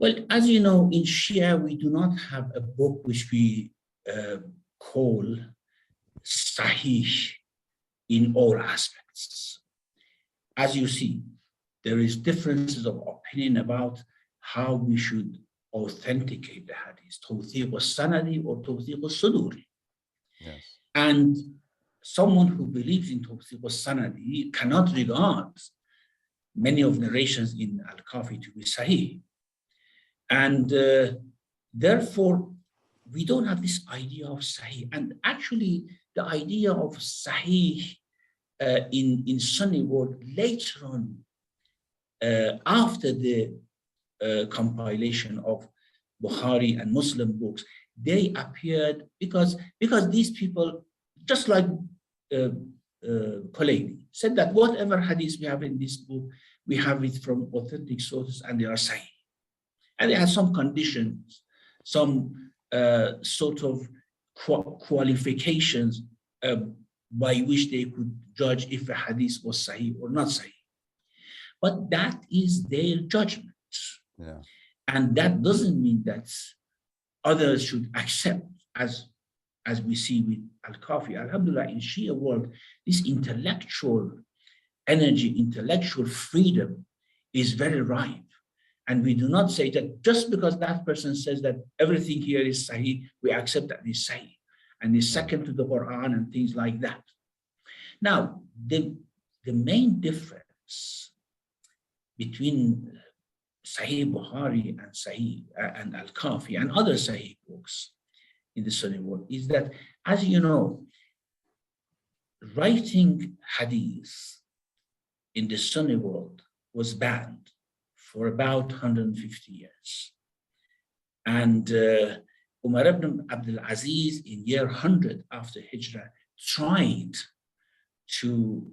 Well, as you know, in Shia, we do not have a book which we call Sahih in all aspects. As you see, there is differences of opinion about how we should authenticate the hadith, tawthiq al-sanadi or tawthiq al-suduri. Yes. And someone who believes in tawthiq al-sanadi cannot regard many of narrations in Al-Kafi to be sahih. And therefore, we don't have this idea of sahih. And actually, the idea of sahih in Sunni world later on, after the compilation of Bukhari and Muslim books, they appeared because these people, just like Kulaini, said that whatever hadith we have in this book, we have it from authentic sources and they are sahih. And they had some conditions, some sort of qualifications by which they could judge if a hadith was sahih or not sahih. But that is their judgment. Yeah. And that doesn't mean that others should accept, as we see with Al-Kafi. Alhamdulillah, in Shia world, this intellectual energy, intellectual freedom is very ripe. And we do not say that just because that person says that everything here is sahih, we accept that it's sahih and is second to the Quran and things like that. Now, the main difference between Sahih Bukhari and Sahih and Al-Kafi and other Sahih books in the Sunni world is that, as you know, writing hadith in the Sunni world was banned for about 150 years. And Umar ibn Abdul Aziz in year 100 after Hijrah tried to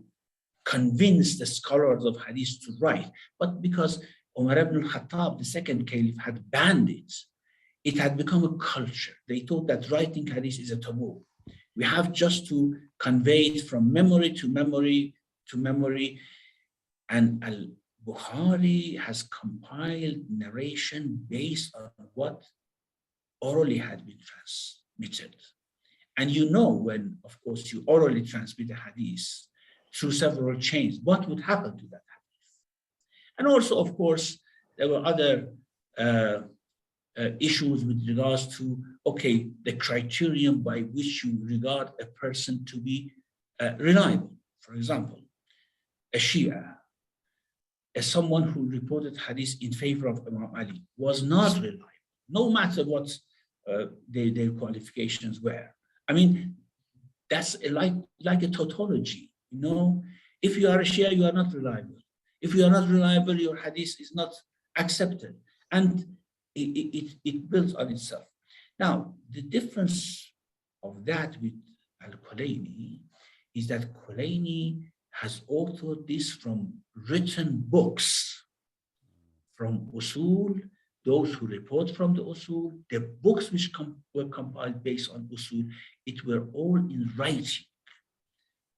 convince the scholars of hadith to write, but because Umar ibn Khattab, the second caliph, had banned it, it had become a culture. They thought that writing hadith is a taboo. We have just to convey it from memory to memory to memory. And Al-Bukhari has compiled narration based on what orally had been transmitted. And you know when, of course, you orally transmit a hadith through several chains, what would happen to that hadith? And also, of course, there were other issues with regards to, okay, the criterion by which you regard a person to be reliable. For example, a Shia, as someone who reported hadith in favor of Imam Ali, was not reliable, no matter what their qualifications were. I mean, that's like a tautology, you know? If you are a Shia, you are not reliable. If you are not reliable, your hadith is not accepted. And it builds on itself. Now, the difference of that with Al-Kulaini is that Kulaini has authored this from written books, from usul, those who report from the usul, the books which were compiled based on usul, it were all in writing.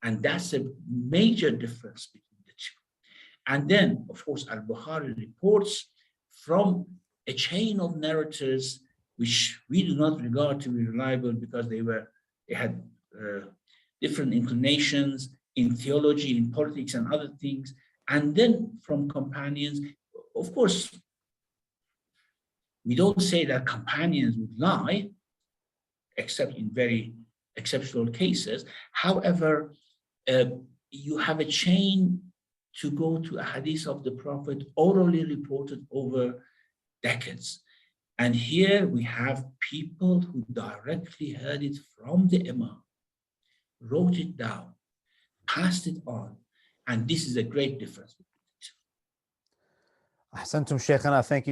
And that's a major difference between the two. And then, of course, Al-Bukhari reports from a chain of narrators which we do not regard to be reliable because they had different inclinations in theology, in politics, and other things. And then from companions, of course, we don't say that companions would lie, except in very exceptional cases. However, you have a chain to go to a hadith of the Prophet orally reported over decades. And here we have people who directly heard it from the Imam, wrote it down, passed it on. And this is a great difference. Ahsantum Shaykhana, thank you.